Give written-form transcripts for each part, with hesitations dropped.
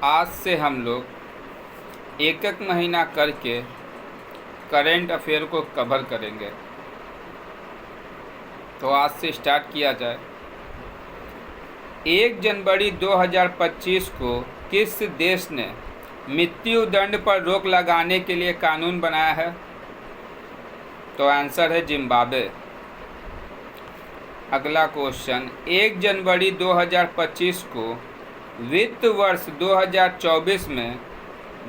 आज से हम लोग एक एक महीना करके करेंट अफेयर को कवर करेंगे। तो आज से स्टार्ट किया जाए। 1 जनवरी 2025 को किस देश ने मृत्यु दंड पर रोक लगाने के लिए कानून बनाया है? तो आंसर है जिम्बाब्वे। अगला क्वेश्चन, 1 जनवरी 2025 को वित्त वर्ष 2024 में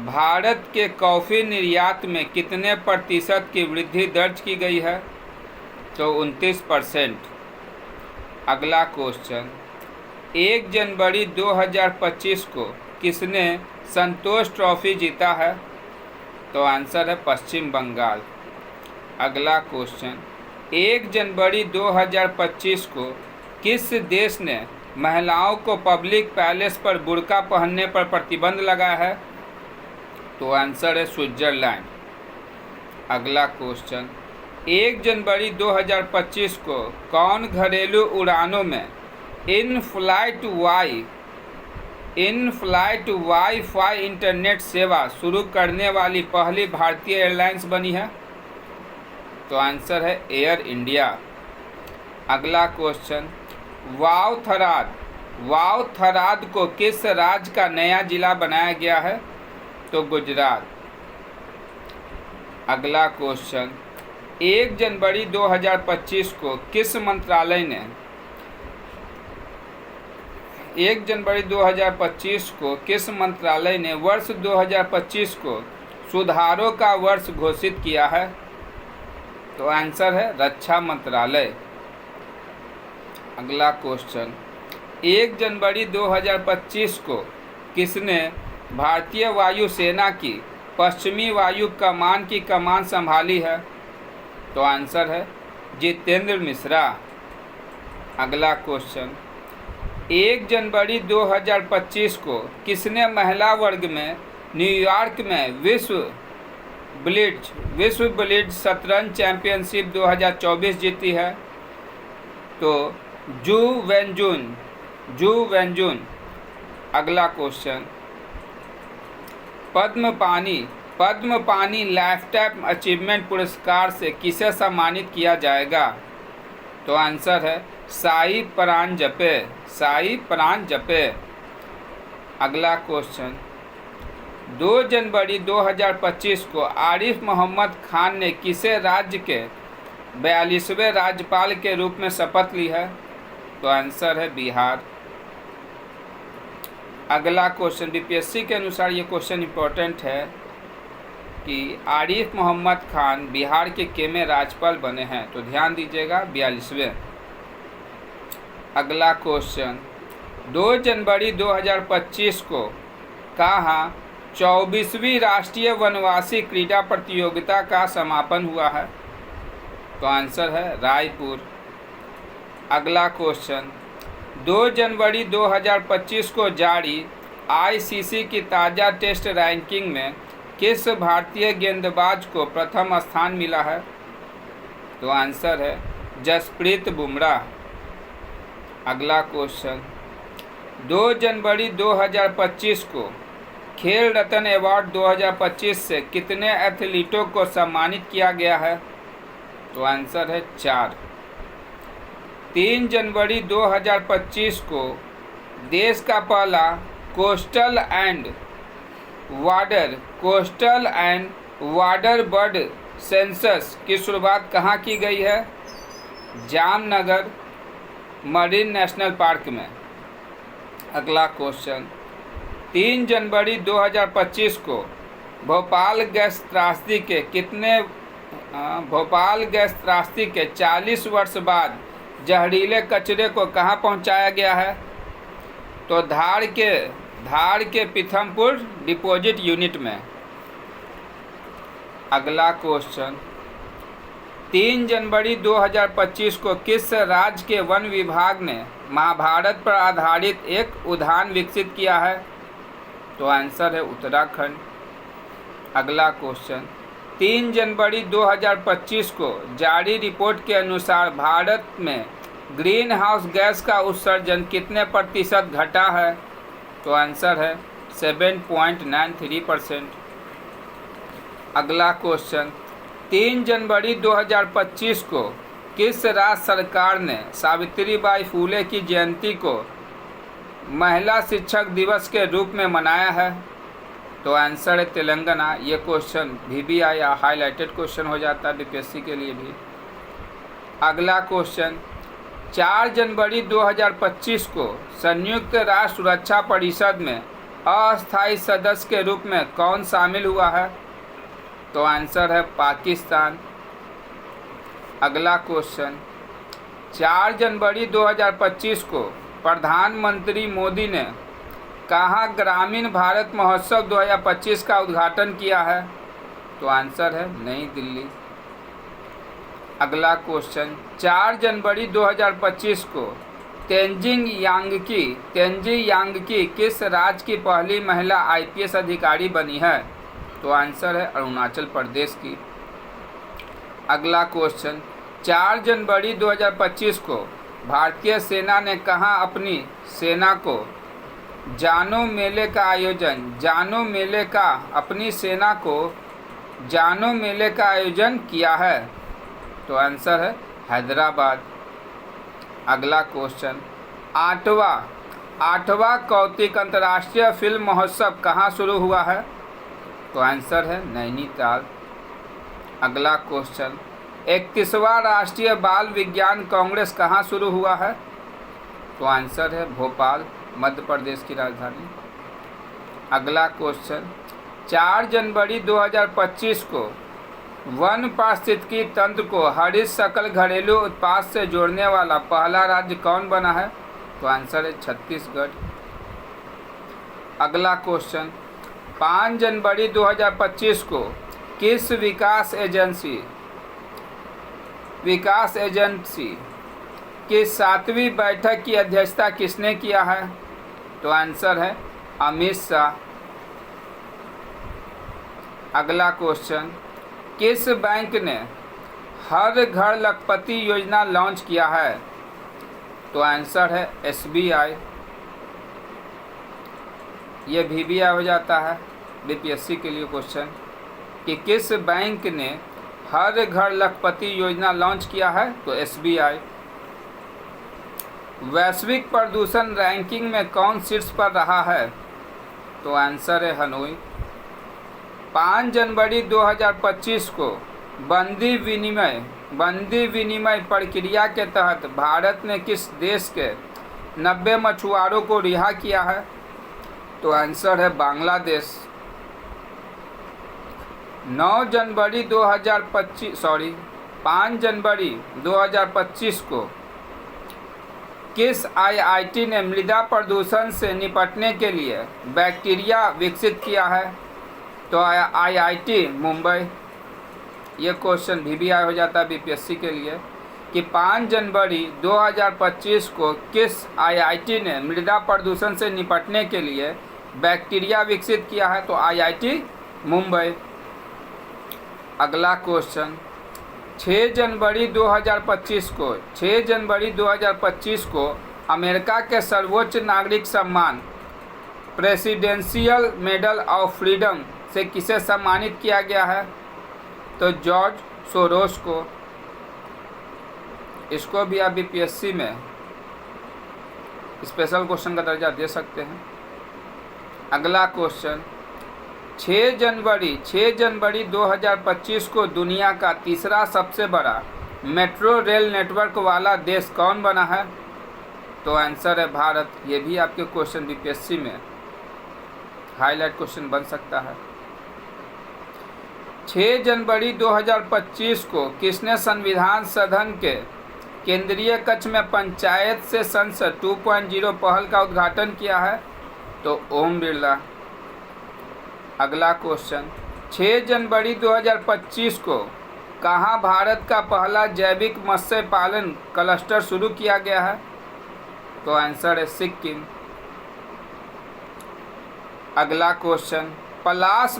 भारत के कॉफ़ी निर्यात में कितने प्रतिशत की वृद्धि दर्ज की गई है? तो 29%। अगला क्वेश्चन, 1 जनवरी 2025 को किसने संतोष ट्रॉफी जीता है? तो आंसर है पश्चिम बंगाल। अगला क्वेश्चन, 1 जनवरी 2025 को किस देश ने महिलाओं को पब्लिक पैलेस पर बुर्का पहनने पर प्रतिबंध लगाया है? तो आंसर है स्विट्जरलैंड। अगला क्वेश्चन, 1 जनवरी 2025 को कौन घरेलू उड़ानों में इन फ्लाइट वाईफाई इंटरनेट सेवा शुरू करने वाली पहली भारतीय एयरलाइंस बनी है? तो आंसर है एयर इंडिया। अगला क्वेश्चन, वाव थराद को किस राज्य का नया जिला बनाया गया है? तो गुजरात। अगला क्वेश्चन, 1 जनवरी 2025 को किस मंत्रालय ने 1 जनवरी 2025 को किस मंत्रालय ने वर्ष 2025 को सुधारों का वर्ष घोषित किया है? तो आंसर है रक्षा मंत्रालय। अगला क्वेश्चन, 1 जनवरी 2025 को किसने भारतीय वायुसेना की पश्चिमी वायु कमान की कमान संभाली है? तो आंसर है जितेंद्र मिश्रा। अगला क्वेश्चन, 1 जनवरी 2025 को किसने महिला वर्ग में न्यूयॉर्क में विश्व ब्लिट्ज शतरंज चैंपियनशिप 2024 जीती है? तो जू वेंजुन। अगला क्वेश्चन, पद्म पानी लाइफटाइम अचीवमेंट पुरस्कार से किसे सम्मानित किया जाएगा? तो आंसर है साई परांजपे। अगला क्वेश्चन, 2 जनवरी 2025 को आरिफ मोहम्मद खान ने किसे राज्य के 42वें राज्यपाल के रूप में शपथ ली है? तो आंसर है बिहार। अगला क्वेश्चन, बीपीएससी के अनुसार ये क्वेश्चन इंपॉर्टेंट है कि आरिफ मोहम्मद खान बिहार के कितने राज्यपाल बने हैं? तो ध्यान दीजिएगा 42वें। अगला क्वेश्चन, 2 जनवरी 2025 को कहाँ 24वीं राष्ट्रीय वनवासी क्रीड़ा प्रतियोगिता का समापन हुआ है? तो आंसर है रायपुर। अगला क्वेश्चन, 2 जनवरी 2025 को जारी आईसीसी की ताज़ा टेस्ट रैंकिंग में किस भारतीय गेंदबाज को प्रथम स्थान मिला है? तो आंसर है जसप्रीत बुमराह। अगला क्वेश्चन, 2 जनवरी 2025 को खेल रत्न अवार्ड 2025 से कितने एथलीटों को सम्मानित किया गया है? तो आंसर है 4। 3 जनवरी 2025 को देश का पहला coastal and water bird census की शुरुआत कहाँ की गई है? जामनगर मरीन नेशनल पार्क में। अगला क्वेश्चन, 3 जनवरी 2025 को भोपाल गैस त्रासदी के 40 वर्ष बाद जहरीले कचरे को कहाँ पहुँचाया गया है? तो धार के पीथमपुर डिपोजिट यूनिट में। अगला क्वेश्चन, 3 जनवरी 2025 को किस राज्य के वन विभाग ने महाभारत पर आधारित एक उद्यान विकसित किया है? तो आंसर है उत्तराखंड। अगला क्वेश्चन, 3 जनवरी 2025 को जारी रिपोर्ट के अनुसार भारत में ग्रीन हाउस गैस का उत्सर्जन कितने प्रतिशत घटा है? तो आंसर है 7.93%। अगला क्वेश्चन, 3 जनवरी 2025 को किस राज्य सरकार ने सावित्रीबाई फुले की जयंती को महिला शिक्षक दिवस के रूप में मनाया है? तो आंसर है तेलंगाना। ये क्वेश्चन VBI या हाईलाइटेड क्वेश्चन हो जाता है BPSC के लिए भी। अगला क्वेश्चन, 4 जनवरी 2025 को संयुक्त राष्ट्र सुरक्षा परिषद में अस्थायी सदस्य के रूप में कौन शामिल हुआ है? तो आंसर है पाकिस्तान। अगला क्वेश्चन, 4 जनवरी 2025 को प्रधानमंत्री मोदी ने कहाँ ग्रामीण भारत महोत्सव 2025 का उद्घाटन किया है? तो आंसर है नई दिल्ली। अगला क्वेश्चन, 4 जनवरी 2025 को तेंजिंग यांगकी किस राज्य की पहली महिला IPS अधिकारी बनी है? तो आंसर है अरुणाचल प्रदेश की। अगला क्वेश्चन, 4 जनवरी 2025 को भारतीय सेना ने कहाँ अपनी सेना को जानो मेले का आयोजन किया है? तो आंसर है हैदराबाद। अगला क्वेश्चन, आठवां कौतिक अंतर्राष्ट्रीय फिल्म महोत्सव कहाँ शुरू हुआ है? तो आंसर है नैनीताल। अगला क्वेश्चन, 31वां राष्ट्रीय बाल विज्ञान कांग्रेस कहाँ शुरू हुआ है? तो आंसर है भोपाल, मध्य प्रदेश की राजधानी। अगला क्वेश्चन, 4 जनवरी 2025 को वन पारिस्थितिकी तंत्र को हरित सकल घरेलू उत्पाद से जोड़ने वाला पहला राज्य कौन बना है? तो आंसर है छत्तीसगढ़। अगला क्वेश्चन, 5 जनवरी 2025 को किस विकास एजेंसी की 7वीं बैठक की अध्यक्षता किसने किया है? तो आंसर है अमित शाह। अगला क्वेश्चन, किस बैंक ने हर घर लखपति योजना लॉन्च किया है? तो आंसर है SBI। ये VBI हो जाता है BPSC के लिए क्वेश्चन कि किस बैंक ने हर घर लखपति योजना लॉन्च किया है? तो SBI। वैश्विक प्रदूषण रैंकिंग में कौन शीर्ष पर रहा है? तो आंसर है हनोई। 5 जनवरी 2025 को बंदी विनिमय प्रक्रिया के तहत भारत ने किस देश के 90 मछुआरों को रिहा किया है? तो आंसर है बांग्लादेश। 5 जनवरी 2025 को किस IIT ने मृदा प्रदूषण से निपटने के लिए बैक्टीरिया विकसित किया है? तो IIT मुंबई। ये क्वेश्चन VBI हो जाता है BPSC के लिए कि 5 जनवरी 2025 को किस IIT ने मृदा प्रदूषण से निपटने के लिए बैक्टीरिया विकसित किया है? तो IIT मुंबई। अगला क्वेश्चन, 6 जनवरी 2025 को अमेरिका के सर्वोच्च नागरिक सम्मान प्रेसिडेंशियल मेडल ऑफ फ्रीडम से किसे सम्मानित किया गया है? तो जॉर्ज सोरोस को। इसको भी आप BPSC में स्पेशल क्वेश्चन का दर्जा दे सकते हैं। अगला क्वेश्चन, 6 जनवरी 2025 को दुनिया का तीसरा सबसे बड़ा मेट्रो रेल नेटवर्क वाला देश कौन बना है? तो आंसर है भारत। ये भी आपके क्वेश्चन BPSC में हाईलाइट क्वेश्चन बन सकता है। 6 जनवरी 2025 को किसने संविधान सदन के केंद्रीय कक्ष में पंचायत से संसद 2.0 पहल का उद्घाटन किया है? तो ओम बिरला। अगला क्वेश्चन, 6 जनवरी 2025 को कहाँ भारत का पहला जैविक मत्स्य पालन क्लस्टर शुरू किया गया है? तो आंसर है सिक्किम। अगला क्वेश्चन, पलाश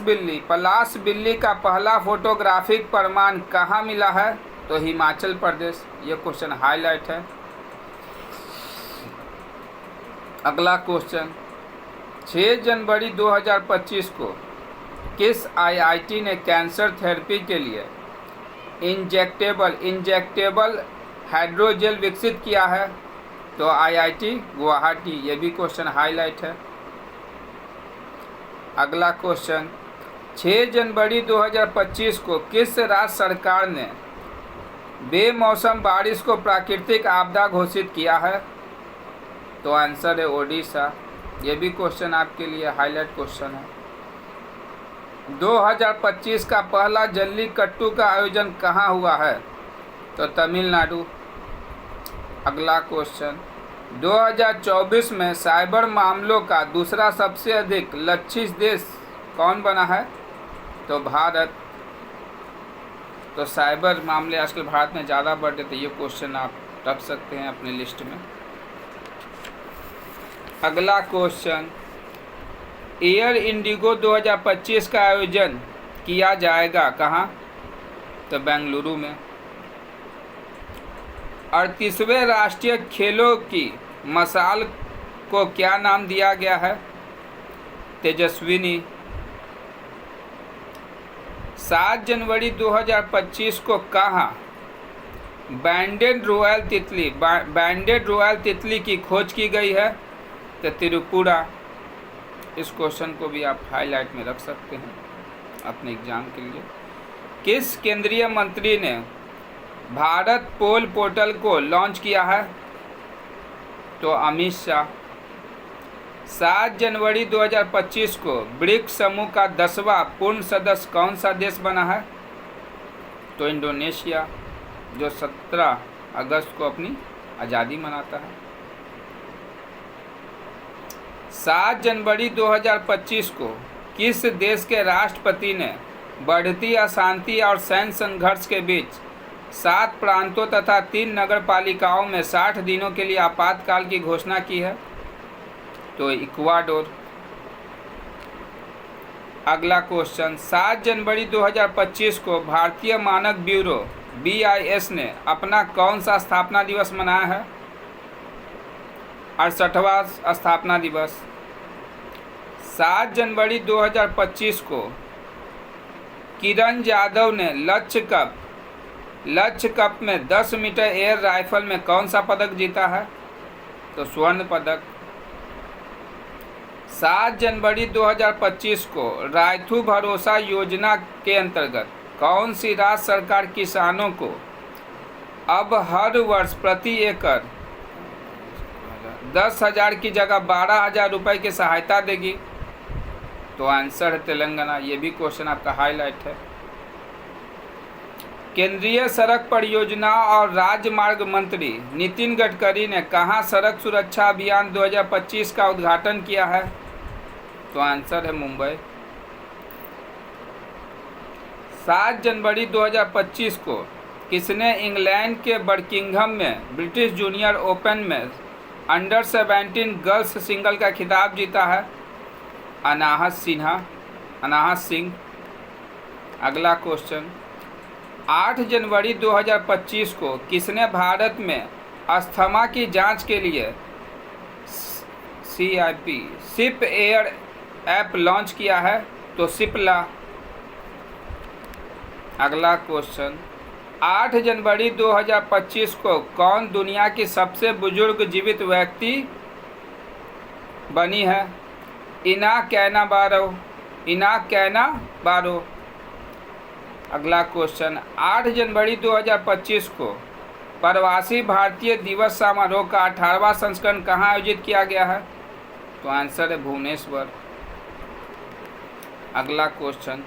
बिल्ली का पहला फोटोग्राफिक प्रमाण कहाँ मिला है? तो हिमाचल प्रदेश। ये क्वेश्चन हाईलाइट है। अगला क्वेश्चन, 6 जनवरी 2025 को किस आईआईटी ने कैंसर थेरेपी के लिए इंजेक्टेबल हाइड्रोजेल विकसित किया है? तो आईआईटी गुवाहाटी। ये भी क्वेश्चन हाईलाइट है। अगला क्वेश्चन, 6 जनवरी 2025 को किस राज्य सरकार ने बेमौसम बारिश को प्राकृतिक आपदा घोषित किया है? तो आंसर है ओडिशा। ये भी क्वेश्चन आपके लिए हाईलाइट क्वेश्चन है। 2025 का पहला जल्लीकट्टू का आयोजन कहाँ हुआ है? तो तमिलनाडु। अगला क्वेश्चन, 2024 में साइबर मामलों का दूसरा सबसे अधिक लक्षित देश कौन बना है? तो भारत। तो साइबर मामले आजकल भारत में ज़्यादा बढ़ रहे थे। ये क्वेश्चन आप रख सकते हैं अपनी लिस्ट में। अगला क्वेश्चन, एयर इंडिगो 2025 का आयोजन किया जाएगा कहाँ? तो बेंगलुरु में। 38वें राष्ट्रीय खेलों की मशाल को क्या नाम दिया गया है? तेजस्विनी। 7 जनवरी 2025 को कहाँ बैंडेड रॉयल तितली की खोज की गई है? तो त्रिपुरा। इस क्वेश्चन को भी आप हाईलाइट में रख सकते हैं अपने एग्जाम के लिए। किस केंद्रीय मंत्री ने भारत पोल पोर्टल को लॉन्च किया है? तो अमित शाह। 7 जनवरी 2025 को ब्रिक्स समूह का 10वां पूर्ण सदस्य कौन सा देश बना है? तो इंडोनेशिया, जो 17 अगस्त को अपनी आज़ादी मनाता है। 7 जनवरी 2025 को किस देश के राष्ट्रपति ने बढ़ती अशांति और सैन्य संघर्ष के बीच 7 प्रांतों तथा 3 नगरपालिकाओं में 60 दिनों के लिए आपातकाल की घोषणा की है? तो इक्वाडोर। अगला क्वेश्चन, 7 जनवरी 2025 को भारतीय मानक ब्यूरो BIS ने अपना कौन सा स्थापना दिवस मनाया है? 68वां स्थापना दिवस। 7 जनवरी 2025 को किरण यादव ने लक्ष्य कप में 10 मीटर एयर राइफल में कौन सा पदक जीता है? तो स्वर्ण पदक। 7 जनवरी 2025 को रायथू भरोसा योजना के अंतर्गत कौन सी राज्य सरकार किसानों को अब हर वर्ष प्रति एकड़ 10,000 की जगह 12,000 रुपये की सहायता देगी? तो आंसर है तेलंगाना। ये भी क्वेश्चन आपका हाईलाइट है। केंद्रीय सड़क परियोजना और राजमार्ग मंत्री नितिन गडकरी ने कहाँ सड़क सुरक्षा अभियान 2025 का उद्घाटन किया है? तो आंसर है मुंबई। 7 जनवरी 2025 को किसने इंग्लैंड के बर्किंघम में ब्रिटिश जूनियर ओपन में अंडर 17 गर्ल्स सिंगल का खिताब जीता है? अनाहत सिंह। अगला क्वेश्चन, 8 जनवरी 2025 को किसने भारत में अस्थमा की जांच के लिए सिप एयर ऐप लॉन्च किया है? तो सिप्ला। अगला क्वेश्चन, 8 जनवरी 2025 को कौन दुनिया की सबसे बुजुर्ग जीवित व्यक्ति बनी है? इनाक कैना बारो। अगला क्वेश्चन, 8 जनवरी 2025 को प्रवासी भारतीय दिवस समारोह का 18वां संस्करण कहाँ आयोजित किया गया है? तो आंसर है भुवनेश्वर। अगला क्वेश्चन,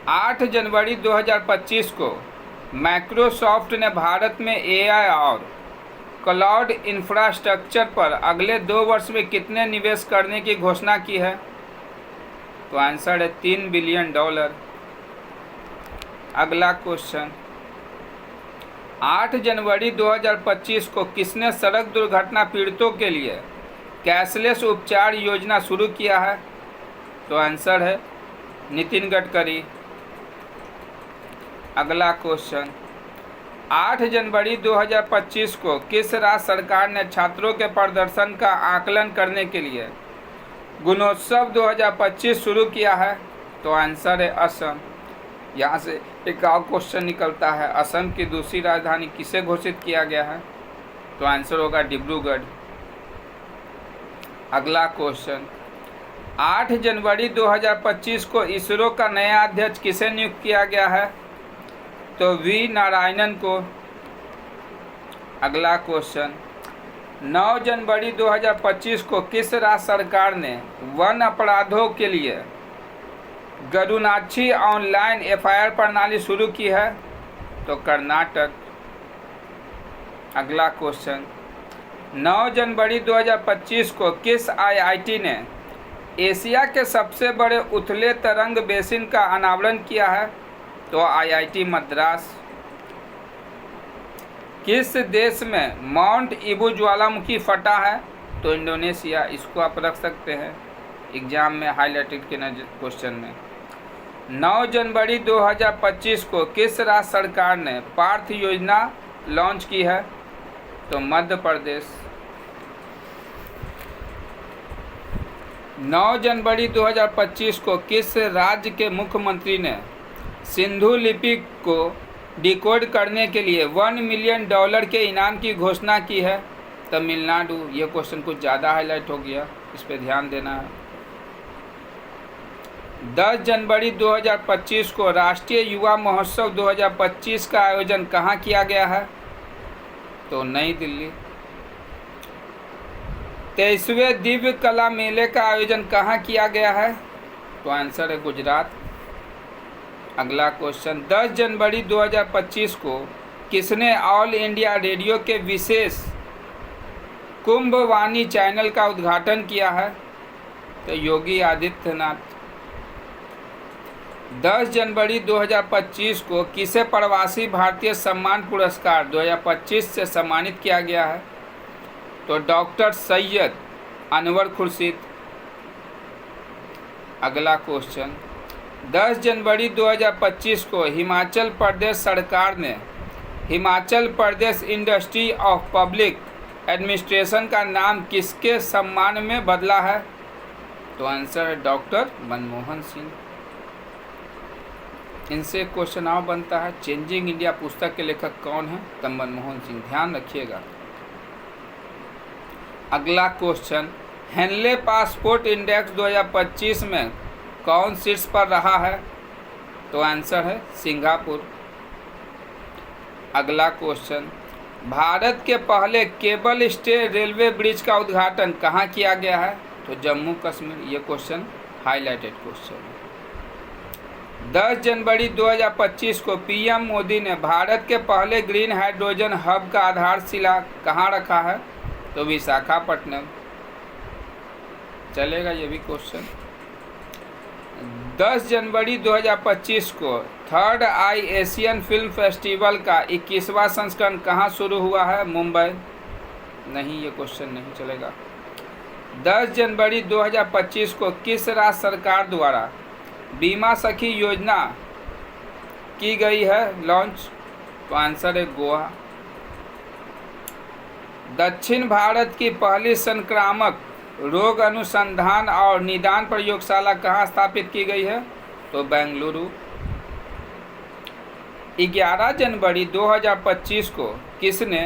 8 जनवरी 2025 को माइक्रोसॉफ्ट ने भारत में AI और क्लाउड इंफ्रास्ट्रक्चर पर अगले 2 वर्ष में कितने निवेश करने की घोषणा की है? तो आंसर है $3 बिलियन। अगला क्वेश्चन, 8 जनवरी 2025 को किसने सड़क दुर्घटना पीड़ितों के लिए कैशलेस उपचार योजना शुरू किया है? तो आंसर है नितिन गडकरी। अगला क्वेश्चन, 8 जनवरी 2025 को किस राज्य सरकार ने छात्रों के प्रदर्शन का आकलन करने के लिए गुणोत्सव 2025 शुरू किया है? तो आंसर है असम। यहाँ से एक और क्वेश्चन निकलता है, असम की दूसरी राजधानी किसे घोषित किया गया है? तो आंसर होगा डिब्रूगढ़। अगला क्वेश्चन, 8 जनवरी 2025 को इसरो का नया अध्यक्ष किसे नियुक्त किया गया है? तो वी नारायणन को। अगला क्वेश्चन, 9 जनवरी 2025 को किस राज्य सरकार ने वन अपराधों के लिए गरुनाक्षी ऑनलाइन एफआईआर प्रणाली शुरू की है? तो कर्नाटक। अगला क्वेश्चन, 9 जनवरी 2025 को किस आईआईटी ने एशिया के सबसे बड़े उथले तरंग बेसिन का अनावरण किया है? तो आईआईटी मद्रास। किस देश में माउंट ईबू ज्वालामुखी फटा है? तो इंडोनेशिया। इसको आप रख सकते हैं एग्जाम में हाईलाइटेड के क्वेश्चन में। 9 जनवरी 2025 को किस राज्य सरकार ने पार्थ योजना लॉन्च की है? तो मध्य प्रदेश। 9 जनवरी 2025 को किस राज्य के मुख्यमंत्री ने सिंधु लिपि को डिकोड करने के लिए $1 मिलियन के इनाम की घोषणा की है? तमिलनाडु। ये क्वेश्चन कुछ ज़्यादा हाईलाइट हो गया, इस पर ध्यान देना है। 10 जनवरी 2025 को राष्ट्रीय युवा महोत्सव 2025 का आयोजन कहाँ किया गया है? तो नई दिल्ली। 23वें दिव्य कला मेले का आयोजन कहाँ किया गया है? तो आंसर है गुजरात। अगला क्वेश्चन, 10 जनवरी 2025 को किसने ऑल इंडिया रेडियो के विशेष कुंभवाणी चैनल का उद्घाटन किया है? तो योगी आदित्यनाथ। 10 जनवरी 2025 को किसे प्रवासी भारतीय सम्मान पुरस्कार 2025 से सम्मानित किया गया है? तो डॉक्टर सैयद अनवर खुर्शीद। अगला क्वेश्चन, 10 जनवरी 2025 को हिमाचल प्रदेश सरकार ने Himachal Pradesh industry of public administration का नाम किसके सम्मान में बदला है? तो आंसर है डॉक्टर मनमोहन सिंह। इनसे क्वेश्चन और बनता है, चेंजिंग इंडिया पुस्तक के लेखक कौन है? तो मनमोहन सिंह। ध्यान रखिएगा। अगला क्वेश्चन, हेनले पासपोर्ट इंडेक्स 2025 में कौन शीर्ष पर रहा है? तो आंसर है सिंगापुर। अगला क्वेश्चन, भारत के पहले केबल स्टे रेलवे ब्रिज का उद्घाटन कहाँ किया गया है? तो जम्मू कश्मीर। ये क्वेश्चन हाईलाइटेड क्वेश्चन है। 10 जनवरी 2025 को पीएम मोदी ने भारत के पहले ग्रीन हाइड्रोजन हब का आधारशिला कहाँ रखा है? तो विशाखापट्टनम। चलेगा ये भी क्वेश्चन। 10 जनवरी 2025 को थर्ड आई एशियन फिल्म फेस्टिवल का 21वां संस्करण कहाँ शुरू हुआ है? मुंबई। नहीं, ये क्वेश्चन नहीं चलेगा। 10 जनवरी 2025 को किस राज्य सरकार द्वारा बीमा सखी योजना की गई है लॉन्च? तो आंसर है गोवा। दक्षिण भारत की पहली संक्रामक रोग अनुसंधान और निदान प्रयोगशाला कहाँ स्थापित की गई है? तो बेंगलुरु। 11 जनवरी 2025 को किसने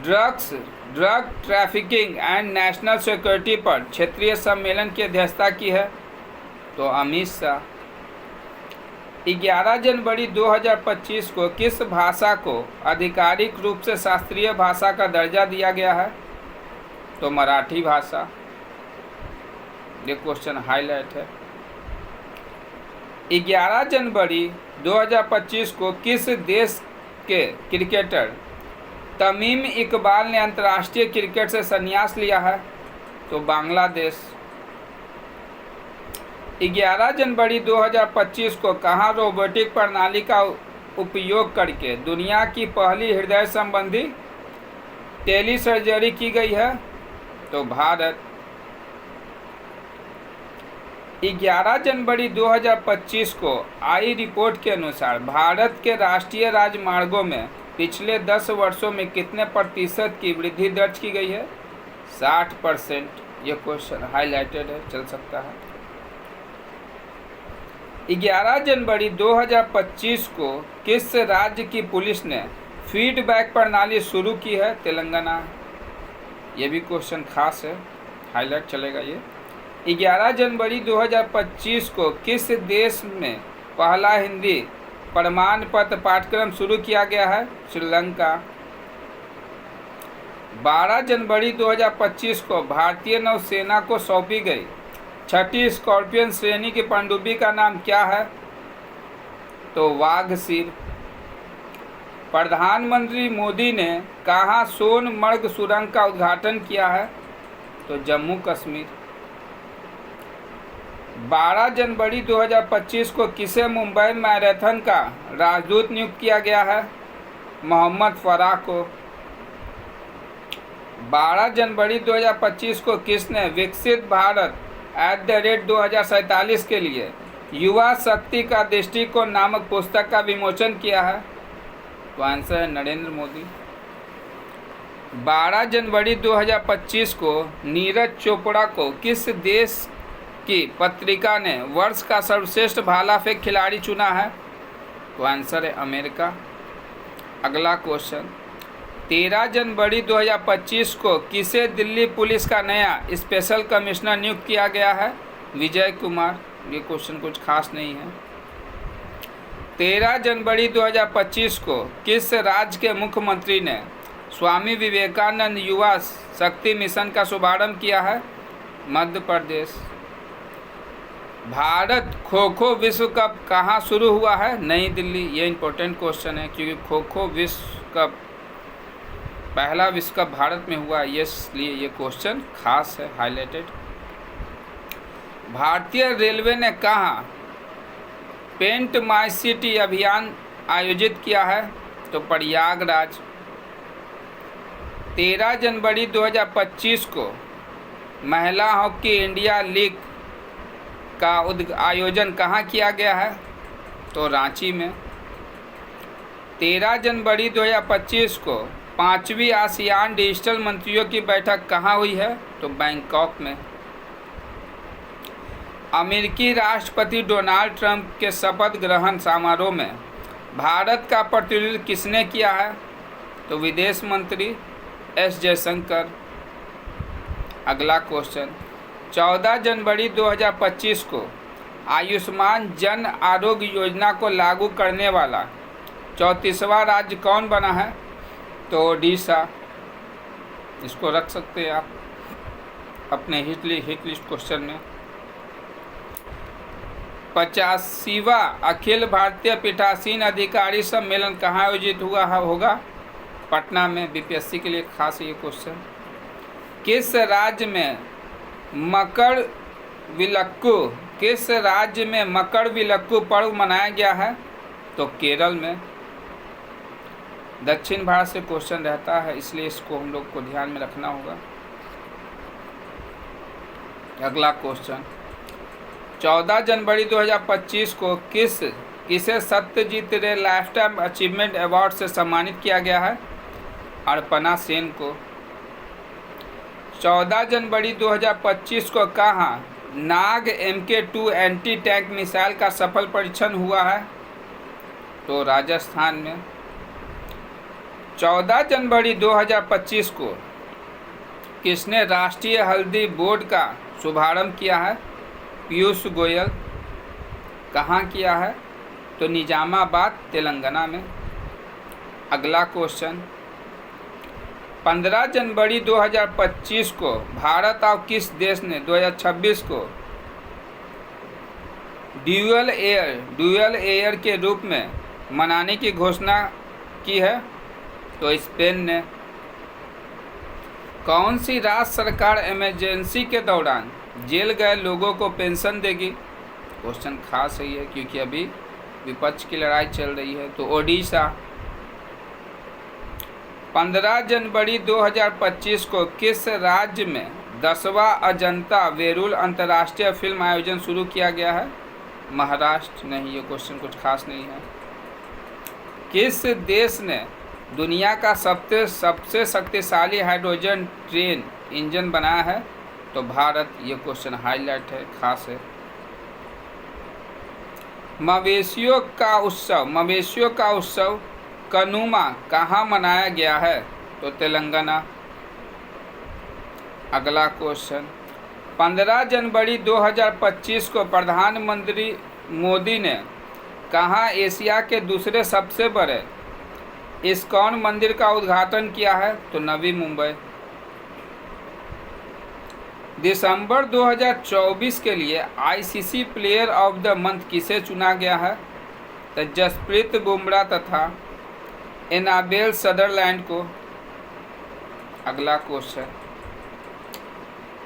drug trafficking and national security पर क्षेत्रीय सम्मेलन की अध्यक्षता की है? तो अमित शाह। 11 जनवरी 2025 को किस भाषा को आधिकारिक रूप से शास्त्रीय भाषा का दर्जा दिया गया है? तो मराठी भाषा। ये क्वेश्चन हाईलाइट है। 11 जनवरी 2025 को किस देश के क्रिकेटर तमीम इकबाल ने अंतर्राष्ट्रीय क्रिकेट से संन्यास लिया है? तो बांग्लादेश। 11 जनवरी 2025 को कहाँ रोबोटिक प्रणाली का उपयोग करके दुनिया की पहली हृदय संबंधी टेली सर्जरी की गई है? तो भारत। 11 जनवरी 2025 को आई रिपोर्ट के अनुसार भारत के राष्ट्रीय राजमार्गों में पिछले 10 वर्षों में कितने प्रतिशत की वृद्धि दर्ज की गई है? 60%। ये क्वेश्चन हाईलाइटेड है, चल सकता है। 11 जनवरी 2025 को किस राज्य की पुलिस ने फीडबैक प्रणाली शुरू की है? तेलंगाना। ये भी क्वेश्चन खास है, हाईलाइट चलेगा ये। 11 जनवरी 2025 को किस देश में पहला हिंदी प्रमाण पत्र पाठ्यक्रम शुरू किया गया है? श्रीलंका। 12 जनवरी 2025 को भारतीय नौसेना को सौंपी गई 6ठी स्कॉर्पियन श्रेणी की पनडुब्बी का नाम क्या है? तो वाघसीर। प्रधानमंत्री मोदी ने कहाँ सोनमर्ग सुरंग का उद्घाटन किया है? तो जम्मू कश्मीर। 12 जनवरी 2025 को किसे मुंबई मैराथन का राजदूत नियुक्त किया गया है? मोहम्मद फराह को। 12 जनवरी 2025 को किसने विकसित भारत @2047 के लिए युवा शक्ति का दृष्टिकोण नामक पुस्तक का विमोचन किया है? तो आंसर है नरेंद्र मोदी। 12 जनवरी 2025 को नीरज चोपड़ा को किस देश की पत्रिका ने वर्ष का सर्वश्रेष्ठ भाला फेंक खिलाड़ी चुना है? तो आंसर है अमेरिका। अगला क्वेश्चन, 13 जनवरी 2025 को किसे दिल्ली पुलिस का नया स्पेशल कमिश्नर नियुक्त किया गया है? विजय कुमार। ये क्वेश्चन कुछ खास नहीं है। 13 जनवरी 2025 को किस राज्य के मुख्यमंत्री ने स्वामी विवेकानंद युवा शक्ति मिशन का शुभारंभ किया है? मध्य प्रदेश। भारत खो खो विश्व कप कहाँ शुरू हुआ है? नई दिल्ली। ये इंपॉर्टेंट क्वेश्चन है क्योंकि खो खो विश्व कप पहला विश्व कप भारत में हुआ, इसलिए ये क्वेश्चन खास है, हाईलाइटेड। भारतीय रेलवे ने कहाँ पेंट माई सिटी अभियान आयोजित किया है? तो प्रयागराज। 13 जनवरी 2025 को महिला हॉकी इंडिया लीग का आयोजन कहाँ किया गया है? तो रांची में। 13 जनवरी 2025 को 5वीं आसियान डिजिटल मंत्रियों की बैठक कहाँ हुई है? तो बैंकॉक में। अमेरिकी राष्ट्रपति डोनाल्ड ट्रंप के शपथ ग्रहण समारोह में भारत का प्रतिनिधित्व किसने किया है? तो विदेश मंत्री एस जयशंकर। अगला क्वेश्चन, 14 जनवरी 2025 को आयुष्मान जन आरोग्य योजना को लागू करने वाला 34वां राज्य कौन बना है? तो ओडिशा। इसको रख सकते हैं आप अपने हिट लिस्ट क्वेश्चन में। 85वां अखिल भारतीय पीठासीन अधिकारी सम्मेलन कहाँ आयोजित हुआ होगा? पटना में। बीपीएससी के लिए खास ये क्वेश्चन। किस राज्य में मकर विलक्कू पर्व मनाया गया है? तो केरल में। दक्षिण भारत से क्वेश्चन रहता है, इसलिए इसको हम लोग को ध्यान में रखना होगा। अगला क्वेश्चन, 14 जनवरी 2025 को किसे सत्यजीत रे लाइफ टाइम अचीवमेंट अवार्ड से सम्मानित किया गया है? अर्पणा सेन को। 14 जनवरी 2025 को कहाँ नाग MK2 एंटी टैंक मिसाइल का सफल परीक्षण हुआ है? तो राजस्थान में। 14 जनवरी 2025 को किसने राष्ट्रीय हल्दी बोर्ड का शुभारंभ किया है? पीयूष गोयल। कहाँ किया है? तो निजामाबाद, तेलंगाना में। अगला क्वेश्चन, 15 जनवरी 2025 को भारत और किस देश ने 2026 को ड्यूअल एयर के रूप में मनाने की घोषणा की है? तो स्पेन ने। कौन सी राज्य सरकार इमरजेंसी के दौरान जेल गए लोगों को पेंशन देगी? क्वेश्चन खास है ये क्योंकि अभी विपक्ष की लड़ाई चल रही है। तो ओडिशा। 15 जनवरी 2025 को किस राज्य में 10वां अजंता वेरूल अंतर्राष्ट्रीय फिल्म आयोजन शुरू किया गया है? महाराष्ट्र। नहीं, ये क्वेश्चन कुछ खास नहीं है। किस देश ने दुनिया का सबसे शक्तिशाली हाइड्रोजन ट्रेन इंजन बनाया है? तो भारत। ये क्वेश्चन हाईलाइट है, खास है। मवेशियों का उत्सव कनुमा कहाँ मनाया गया है? तो तेलंगाना। अगला क्वेश्चन, 15 जनवरी 2025 को प्रधानमंत्री मोदी ने कहाँ एशिया के दूसरे सबसे बड़े इस्कॉन मंदिर का उद्घाटन किया है? तो नवी मुंबई। दिसंबर 2024 के लिए ICC player of the month किसे चुना गया है? तो जसप्रीत बुमराह तथा एनाबेल सदरलैंड को। अगला क्वेश्चन,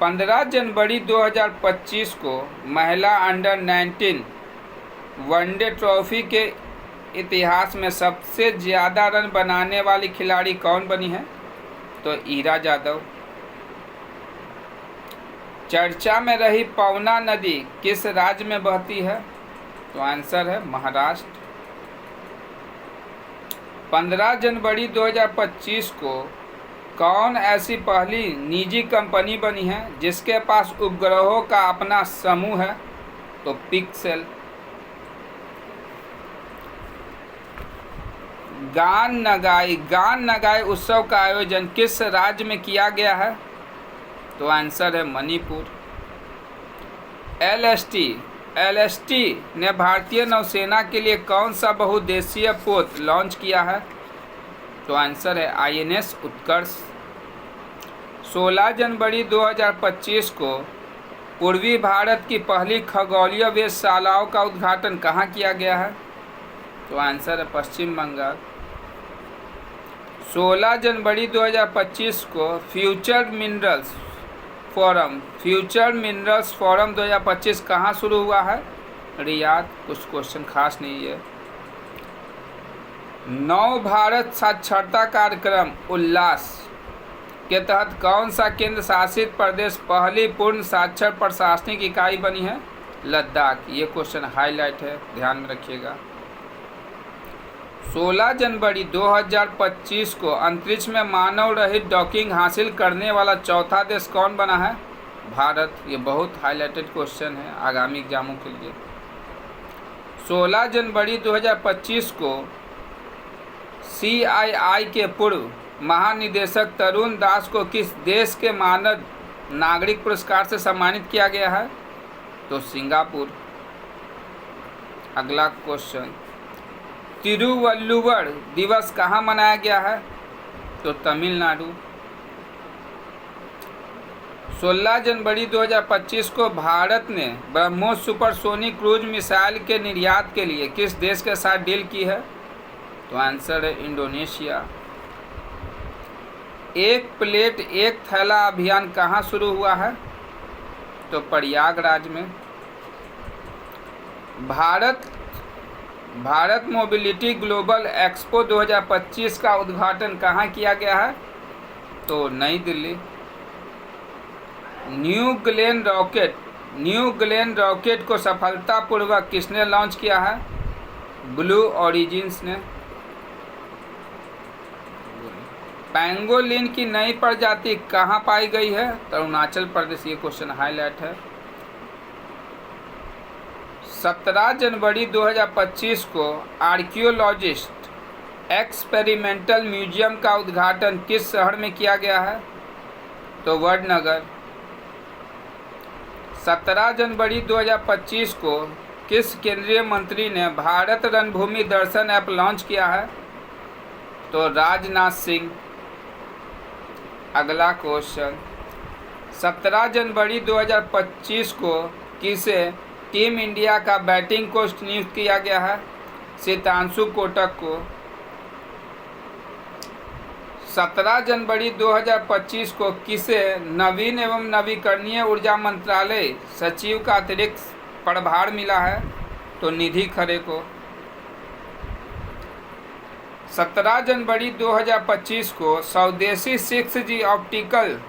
15 जनवरी 2025 को महिला अंडर 19 वनडे ट्रॉफी के इतिहास में सबसे ज़्यादा रन बनाने वाली खिलाड़ी कौन बनी है? तो ईरा जाधव। चर्चा में रही पवना नदी किस राज्य में बहती है? तो आंसर है महाराष्ट्र। 15 जनवरी 2025 को कौन ऐसी पहली निजी कंपनी बनी है जिसके पास उपग्रहों का अपना समूह है? तो पिक्सेल। गान नगाई उत्सव का आयोजन किस राज्य में किया गया है? तो आंसर है मणिपुर। एलएसटी ने भारतीय नौसेना के लिए कौन सा बहुउद्देशीय पोत लॉन्च किया है? तो आंसर है आईएनएस उत्कर्ष। 16 जनवरी 2025 को पूर्वी भारत की पहली खगोलीय वेधशालाओं का उद्घाटन कहाँ किया गया है? तो आंसर है पश्चिम बंगाल। 16 जनवरी 2025 को फ्यूचर मिनरल्स फोरम 2025 कहाँ शुरू हुआ है? रियाद। कुछ क्वेश्चन खास नहीं है। नव भारत साक्षरता कार्यक्रम उल्लास के तहत कौन सा केंद्र शासित प्रदेश पहली पूर्ण साक्षर प्रशासनिक इकाई बनी है? लद्दाख। ये क्वेश्चन हाईलाइट है, ध्यान में रखिएगा। 16 जनवरी 2025 को अंतरिक्ष में मानव रहित डॉकिंग हासिल करने वाला चौथा देश कौन बना है? भारत। ये बहुत हाईलाइटेड क्वेश्चन है आगामी एग्जामों के लिए। 16 जनवरी 2025 को CII के पूर्व महानिदेशक तरुण दास को किस देश के मानद नागरिक पुरस्कार से सम्मानित किया गया है? तो सिंगापुर। अगला क्वेश्चन, तिरुवल्लुवर दिवस कहाँ मनाया गया है? तो तमिलनाडु। 16 जनवरी 2025 को भारत ने ब्रह्मोस सुपरसोनिक क्रूज मिसाइल के निर्यात के लिए किस देश के साथ डील की है? तो आंसर है इंडोनेशिया। एक प्लेट एक थैला अभियान कहाँ शुरू हुआ है? तो प्रयागराज में। भारत मोबिलिटी ग्लोबल एक्सपो 2025 का उद्घाटन कहाँ किया गया है? तो नई दिल्ली। न्यू ग्लेन रॉकेट को सफलतापूर्वक किसने लॉन्च किया है? ब्लू ओरिजिन्स ने। पैंगोलिन की नई प्रजाति कहाँ पाई गई है? तो अरुणाचल प्रदेश। ये क्वेश्चन हाईलाइट है। 17 जनवरी 2025 को आर्कियोलॉजिस्ट एक्सपेरिमेंटल म्यूजियम का उद्घाटन किस शहर में किया गया है? तो वडनगर। 17 जनवरी 2025 को किस केंद्रीय मंत्री ने भारत रणभूमि दर्शन ऐप लॉन्च किया है? तो राजनाथ सिंह। अगला क्वेश्चन, 17 जनवरी 2025 को किसे टीम इंडिया का बैटिंग कोच नियुक्त किया गया है? सितांशु कोटक को। 17 जनवरी 2025 को किसे नवीन एवं नवीकरणीय ऊर्जा मंत्रालय सचिव का अतिरिक्त प्रभार मिला है? तो निधि खरे को। 17 जनवरी 2025 को स्वदेशी 6G ऑप्टिकल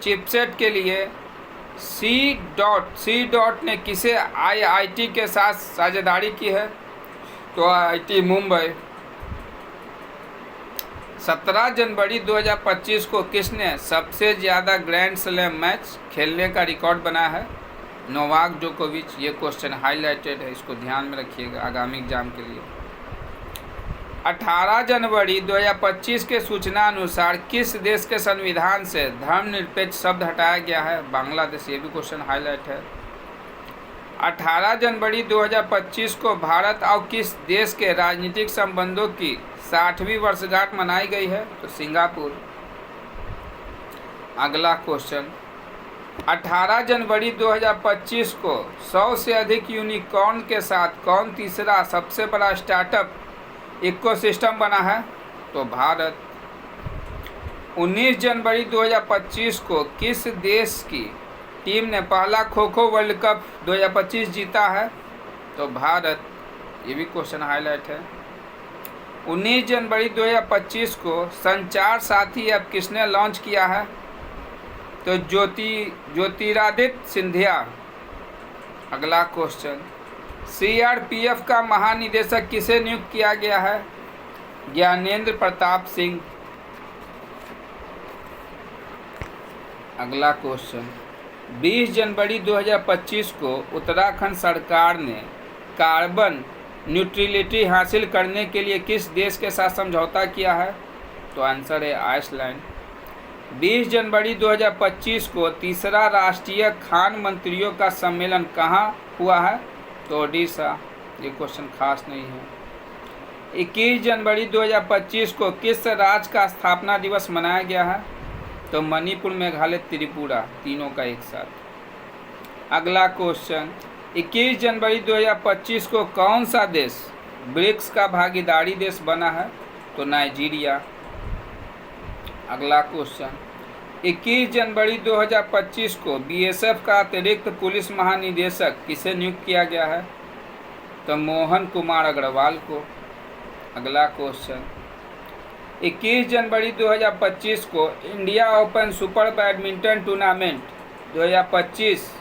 चिपसेट के लिए C. ने किसे IIT के साथ साझेदारी की है? तो IIT मुंबई। 17 जनवरी 2025 को किसने सबसे ज़्यादा ग्रैंड स्लैम मैच खेलने का रिकॉर्ड बनाया है? नोवाक जोकोविच। ये क्वेश्चन हाईलाइटेड है, इसको ध्यान में रखिएगा आगामी एग्जाम के लिए। 18 जनवरी 2025 के सूचना अनुसार किस देश के संविधान से धर्मनिरपेक्ष शब्द हटाया गया है? बांग्लादेश। ये भी क्वेश्चन हाईलाइट है। 18 जनवरी 2025 को भारत और किस देश के राजनीतिक संबंधों की 60वीं वर्षगांठ मनाई गई है? तो सिंगापुर। अगला क्वेश्चन, 18 जनवरी 2025 को 100 से अधिक यूनिकॉर्न के साथ कौन तीसरा सबसे बड़ा स्टार्टअप इकोसिस्टम बना है? तो भारत। 19 जनवरी 2025 को किस देश की टीम ने पहला खो खो वर्ल्ड कप 2025 जीता है? तो भारत। ये भी क्वेश्चन हाईलाइट है। 19 जनवरी 2025 को संचार साथी ऐप किसने लॉन्च किया है? तो ज्योतिरादित्य सिंधिया। अगला क्वेश्चन, सीआरपीएफ का महानिदेशक किसे नियुक्त किया गया है? ज्ञानेंद्र प्रताप सिंह। अगला क्वेश्चन, 20 जनवरी 2025 को उत्तराखंड सरकार ने कार्बन न्यूट्रलिटी हासिल करने के लिए किस देश के साथ समझौता किया है? तो आंसर है आइसलैंड। 20 जनवरी 2025 को तीसरा राष्ट्रीय खान मंत्रियों का सम्मेलन कहाँ हुआ है? तो ओडिशा। ये क्वेश्चन खास नहीं है। 21 जनवरी 2025 को किस राज्य का स्थापना दिवस मनाया गया है? तो मणिपुर, मेघालय, त्रिपुरा, तीनों का एक साथ। अगला क्वेश्चन, 21 जनवरी 2025 को कौन सा देश ब्रिक्स का भागीदारी देश बना है? तो नाइजीरिया। अगला क्वेश्चन, 21 जनवरी 2025 को बीएसएफ का अतिरिक्त पुलिस महानिदेशक किसे नियुक्त किया गया है? तो मोहन कुमार अग्रवाल को। अगला क्वेश्चन, 21 जनवरी 2025 को India open super badminton tournament 2025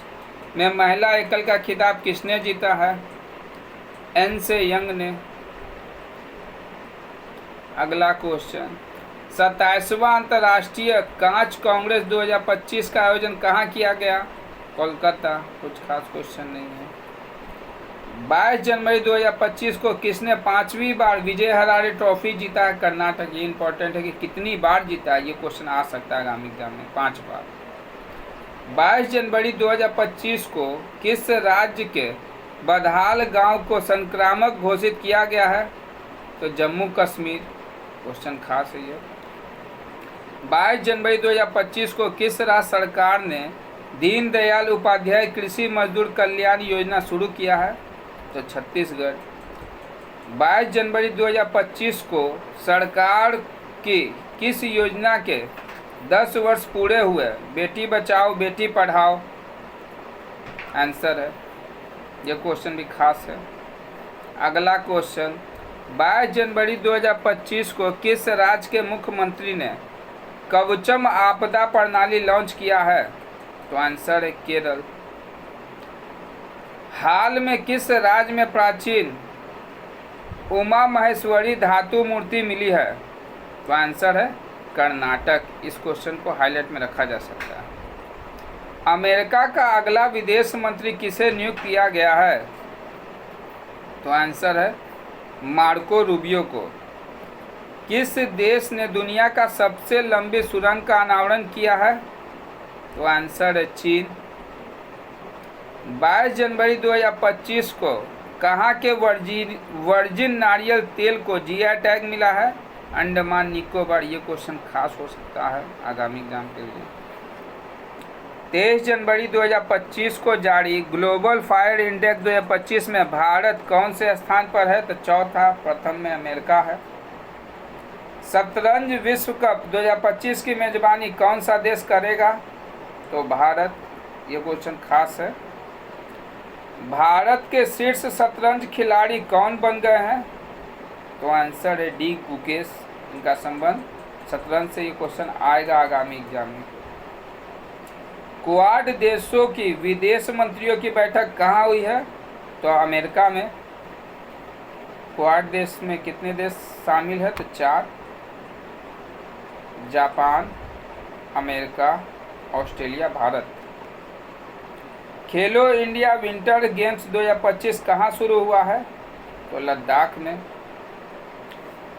में महिला एकल का खिताब किसने जीता है? एन से यंग ने। अगला क्वेश्चन, 27वां अंतर्राष्ट्रीय कांच कांग्रेस 2025 का आयोजन कहाँ किया गया? कोलकाता। कुछ खास क्वेश्चन नहीं है। 22 जनवरी 2025 को किसने 5वीं बार विजय हजारे ट्रॉफी जीता है? कर्नाटक। ये इंपॉर्टेंट है कि कितनी बार जीता है, ये क्वेश्चन आ सकता है आगामी एग्जाम में। 5 बार। 22 जनवरी 2025 को किस राज्य के बदहाल गांव को संक्रामक घोषित किया गया है? तो जम्मू कश्मीर। क्वेश्चन खास है ये। 22 जनवरी 2025 को किस राज्य सरकार ने दीनदयाल उपाध्याय कृषि मजदूर कल्याण योजना शुरू किया है? तो छत्तीसगढ़। 22 जनवरी 2025 को सरकार की किस योजना के 10 वर्ष पूरे हुए? बेटी बचाओ बेटी पढ़ाओ आंसर है। यह क्वेश्चन भी खास है। अगला क्वेश्चन, 22 जनवरी 2025 को किस राज्य के मुख्यमंत्री ने कवचम आपदा प्रणाली लॉन्च किया है? तो आंसर है केरल। हाल में किस राज्य में प्राचीन उमा महेश्वरी धातु मूर्ति मिली है? तो आंसर है कर्नाटक। इस क्वेश्चन को हाईलाइट में रखा जा सकता है। अमेरिका का अगला विदेश मंत्री किसे नियुक्त किया गया है? तो आंसर है मार्को रूबियो को। किस देश ने दुनिया का सबसे लंबी सुरंग का अनावरण किया है? तो आंसर है चीन। 22 जनवरी 2025 को कहाँ के वर्जिन नारियल तेल को जीआई टैग मिला है? अंडमान निकोबार। ये क्वेश्चन खास हो सकता है आगामी एग्जाम के लिए। 23 जनवरी 2025 को जारी ग्लोबल फायर इंडेक्स 2025 में भारत कौन से स्थान पर है? तो चौथा। प्रथम में अमेरिका है। शतरंज विश्व कप 2025 की मेजबानी कौन सा देश करेगा? तो भारत। ये क्वेश्चन खास है। भारत के शीर्ष शतरंज खिलाड़ी कौन बन गए हैं? तो आंसर है डी गुकेश। इनका संबंध शतरंज से ये क्वेश्चन आएगा आगामी एग्जाम में। क्वाड देशों की विदेश मंत्रियों की बैठक कहाँ हुई है? तो अमेरिका में। क्वाड देश में कितने देश शामिल है? तो 4। Japan, America, Australia, Bharat. खेलो इंडिया विंटर गेम्स 2025 कहाँ शुरू हुआ है? तो लद्दाख में।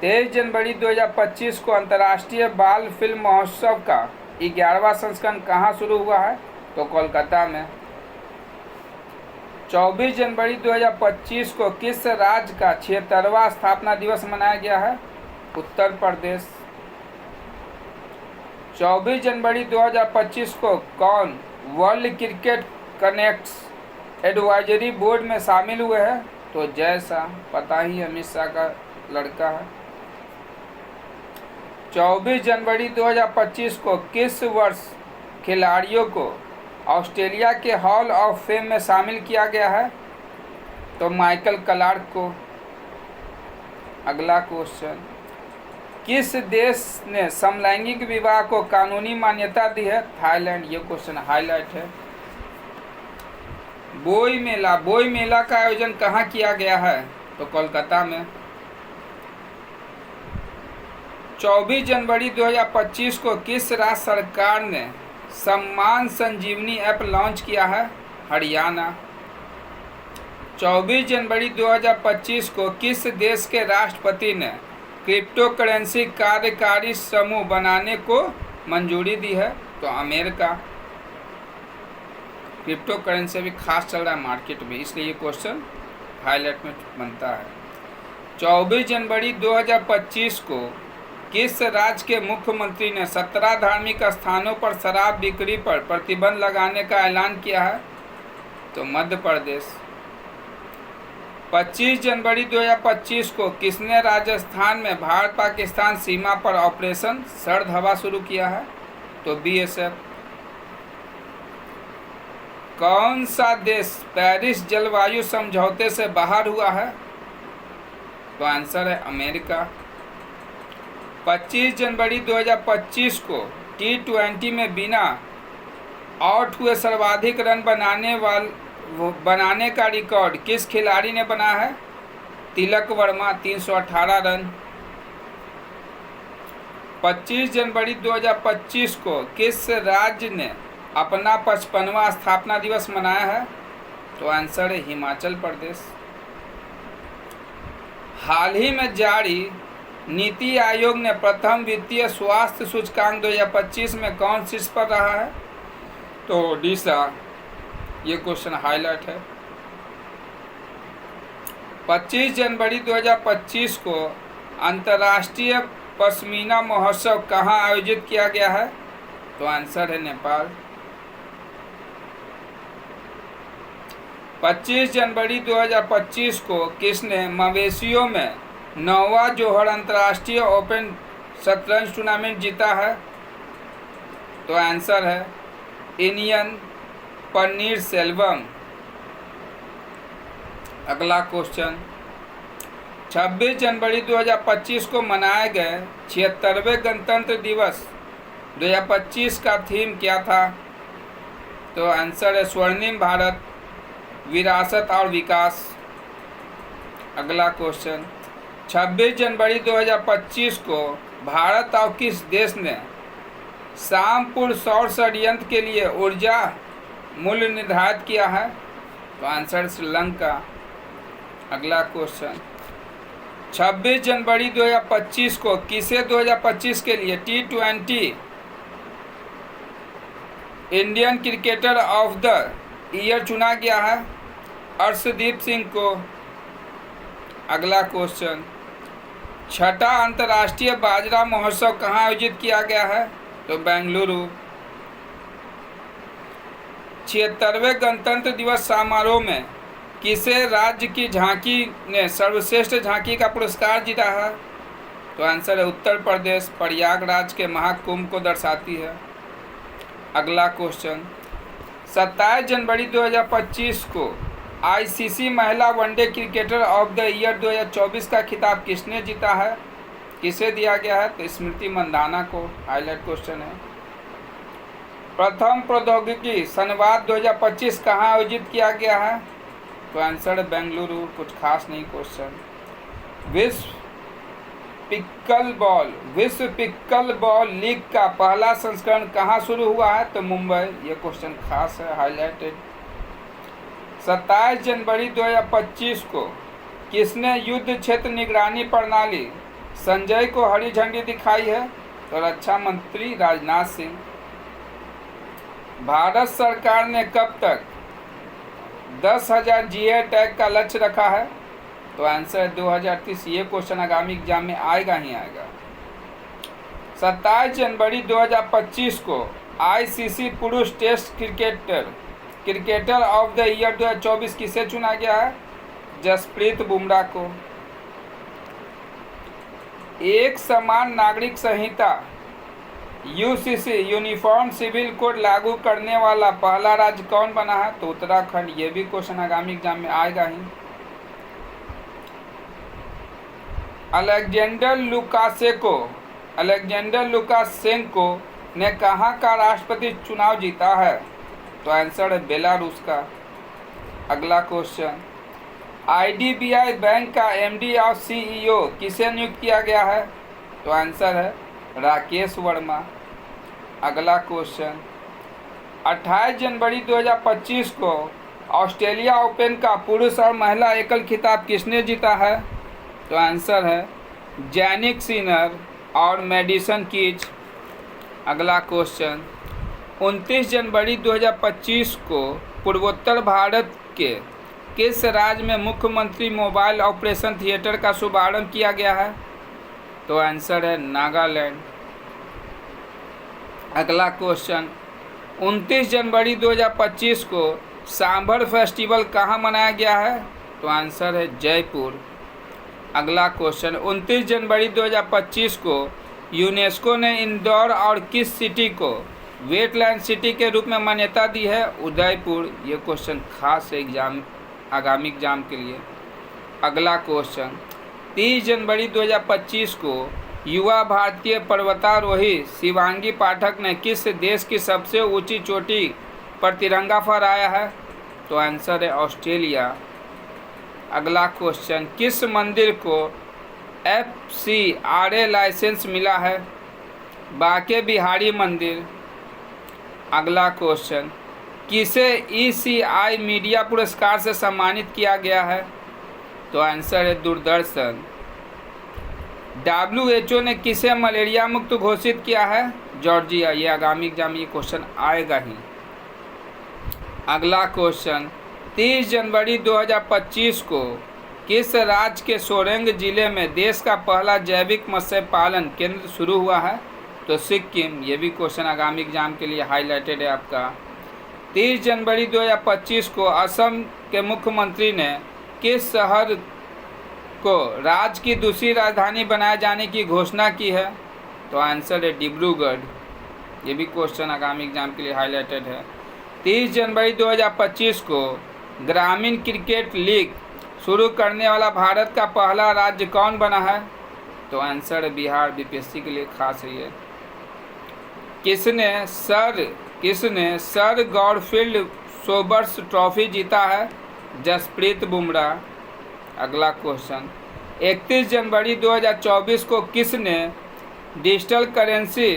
23 जनवरी 2025 को अंतर्राष्ट्रीय बाल फिल्म महोत्सव का 11वां संस्करण कहाँ शुरू हुआ है? तो कोलकाता में। 24 जनवरी 2025 को किस राज्य का 76वां स्थापना दिवस मनाया गया है? उत्तर प्रदेश। 24 जनवरी 2025 को कौन world cricket connects advisory board में शामिल हुए हैं? तो जय शाह, पता ही अमित शाह का लड़का है। 24 जनवरी 2025 को किस वर्ष खिलाड़ियों को ऑस्ट्रेलिया के हॉल ऑफ फेम में शामिल किया गया है? तो माइकल क्लार्क को। अगला क्वेश्चन, किस देश ने समलैंगिक विवाह को कानूनी मान्यता दी है? थाईलैंड। ये क्वेश्चन हाईलाइट है। बोई मेला का आयोजन कहाँ किया गया है? तो कोलकाता में। 24 जनवरी 2025 को किस राज्य सरकार ने सम्मान संजीवनी ऐप लॉन्च किया है? हरियाणा। 24 जनवरी 2025 को किस देश के राष्ट्रपति ने क्रिप्टो करेंसी कार्यकारी समूह बनाने को मंजूरी दी है? तो अमेरिका। क्रिप्टो करेंसी भी खास चल रहा है मार्केट में, इसलिए ये क्वेश्चन हाईलाइट में बनता है। 24 जनवरी 2025 को किस राज्य के मुख्यमंत्री ने 17 धार्मिक स्थानों पर शराब बिक्री पर प्रतिबंध लगाने का ऐलान किया है? तो मध्य प्रदेश। 25 जनवरी 2025 को किसने राजस्थान में भारत पाकिस्तान सीमा पर ऑपरेशन सर्द हवा शुरू किया है? तो BSF। कौन सा देश पेरिस जलवायु समझौते से बाहर हुआ है? तो आंसर है अमेरिका। 25 जनवरी 2025 को T20 में बिना आउट हुए सर्वाधिक रन बनाने का रिकॉर्ड किस खिलाड़ी ने बनाया है? तिलक वर्मा, 318 रन। 25 जनवरी 2025 को किस राज्य ने अपना 55वां स्थापना दिवस मनाया है? तो आंसर है हिमाचल प्रदेश। हाल ही में जारी नीति आयोग ने प्रथम वित्तीय स्वास्थ्य सूचकांक 2025 में कौन शीर्ष पर रहा है? तो ओडिशा। ये क्वेश्चन हाईलाइट है। 25 जनवरी 2025 को अंतर्राष्ट्रीय पश्मीना महोत्सव कहाँ आयोजित किया गया है? तो आंसर है नेपाल। 25 जनवरी 2025 को किसने मवेशियों में 9वां जोहर अंतर्राष्ट्रीय ओपन शतरंज टूर्नामेंट जीता है? तो आंसर है इनियन पन्नीर सेल्वम। अगला क्वेश्चन, 26 जनवरी 2025 को मनाए गए 76वें गणतंत्र दिवस 2025 का थीम क्या था? तो आंसर है स्वर्णिम भारत, विरासत और विकास। अगला क्वेश्चन, 26 जनवरी 2025 को भारत और किस देश ने शामपुर सौर षड्यंत्र के लिए ऊर्जा मूल्य निर्धारित किया है? तो आंसर श्रीलंका। अगला क्वेश्चन, 26 जनवरी 2025 को किसे 2025 के लिए T20 Indian cricketer of the year चुना गया है? अर्शदीप सिंह को। अगला क्वेश्चन, छठा अंतर्राष्ट्रीय बाजरा महोत्सव कहाँ आयोजित किया गया है? तो बेंगलुरु। 76वें गणतंत्र दिवस समारोह में किसे राज्य की झांकी ने सर्वश्रेष्ठ झांकी का पुरस्कार जीता है? तो आंसर है उत्तर प्रदेश, प्रयागराज के महाकुंभ को दर्शाती है। अगला क्वेश्चन, 27 जनवरी 2025 को ICC महिला one day cricketer of the year 2024 का खिताब किसने जीता है? किसे दिया गया है? तो स्मृति मंदाना को। हाईलाइट क्वेश्चन है। प्रथम प्रौद्योगिकी संवाद 2025 कहाँ आयोजित किया गया है? तो आंसर बेंगलुरु। कुछ खास नहीं क्वेश्चन। विश्व विश्व पिक्कल बॉल लीग का पहला संस्करण कहाँ शुरू हुआ है? तो मुंबई। ये क्वेश्चन खास है, हाईलाइटेड। 27 जनवरी 2025 को किसने युद्ध क्षेत्र निगरानी प्रणाली संजय को हरी झंडी दिखाई है? तो रक्षा मंत्री राजनाथ सिंह। भारत सरकार ने कब तक 10,000 जीआई टैग का लक्ष्य रखा है? तो आंसर 2030। ये क्वेश्चन आगामी एग्जाम में आएगा ही आएगा। 27 जनवरी 2025 को आईसीसी पुरुष test cricketer of the year 2024 किसे चुना गया है? जसप्रीत बुमराह को। एक समान नागरिक संहिता यूसीसी यूनिफॉर्म सिविल कोड लागू करने वाला पहला राज्य कौन बना है? तो उत्तराखंड। ये भी क्वेश्चन आगामी एग्जाम में आएगा ही। अलेक्जेंडर लुकाशेंको ने कहाँ का राष्ट्रपति चुनाव जीता है? तो आंसर है बेलारूस का। अगला क्वेश्चन, आईडीबीआई बैंक का एमडी और सीईओ किसे नियुक्त किया गया है? तो आंसर है राकेश वर्मा। अगला क्वेश्चन, 28 जनवरी 2025 को ऑस्ट्रेलिया ओपन का पुरुष और महिला एकल खिताब किसने जीता है? तो आंसर है जैनिक सिनर और मेडिसन कीज। अगला क्वेश्चन, 29 जनवरी 2025 को पूर्वोत्तर भारत के किस राज्य में मुख्यमंत्री मोबाइल ऑपरेशन थिएटर का शुभारंभ किया गया है? तो आंसर है नागालैंड। अगला क्वेश्चन, 29 जनवरी 2025 को सांभर फेस्टिवल कहाँ मनाया गया है? तो आंसर है जयपुर। अगला क्वेश्चन, 29 जनवरी 2025 को यूनेस्को ने इंदौर और किस सिटी को वेटलैंड सिटी के रूप में मान्यता दी है? उदयपुर। ये क्वेश्चन खास है आगामी एग्जाम के लिए। अगला क्वेश्चन, 30 जनवरी 2025 को युवा भारतीय पर्वतारोही शिवांगी पाठक ने किस देश की सबसे ऊंची चोटी पर तिरंगा फहराया है? तो आंसर है ऑस्ट्रेलिया। अगला क्वेश्चन, किस मंदिर को FCRA लाइसेंस मिला है? बांके बिहारी मंदिर। अगला क्वेश्चन, किसे ECI मीडिया पुरस्कार से सम्मानित किया गया है? तो आंसर है दूरदर्शन। WHO ने किसे मलेरिया मुक्त घोषित किया है? जॉर्जिया। ये आगामी एग्जाम में ये क्वेश्चन आएगा ही। अगला क्वेश्चन, 30 जनवरी 2025 को किस राज्य के सोरेंग जिले में देश का पहला जैविक मत्स्य पालन केंद्र शुरू हुआ है? तो सिक्किम। ये भी क्वेश्चन आगामी एग्जाम के लिए हाईलाइटेड है आपका। 30 जनवरी 2025 को असम के मुख्यमंत्री ने किस शहर को राज्य की दूसरी राजधानी बनाए जाने की घोषणा की है? तो आंसर है डिब्रूगढ़। ये भी क्वेश्चन आगामी एग्जाम के लिए हाईलाइटेड है। 30 जनवरी 2025 को ग्रामीण क्रिकेट लीग शुरू करने वाला भारत का पहला राज्य कौन बना है? तो आंसर है बिहार। बीपीएससी के लिए खास है ये। किसने सर गॉडफील्ड सोबर्स ट्रॉफी जीता है? जसप्रीत बुमराह। अगला क्वेश्चन, 31 जनवरी 2024 को किसने डिजिटल करेंसी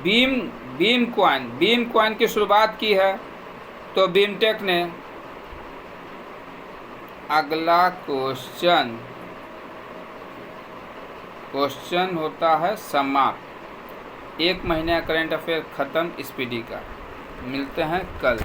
बीम कॉइन की शुरुआत की है? तो बीमटेक ने। अगला क्वेश्चन होता है समाप्त। 1 महीने का करंट अफेयर खत्म स्पीडी का। मिलते हैं कल।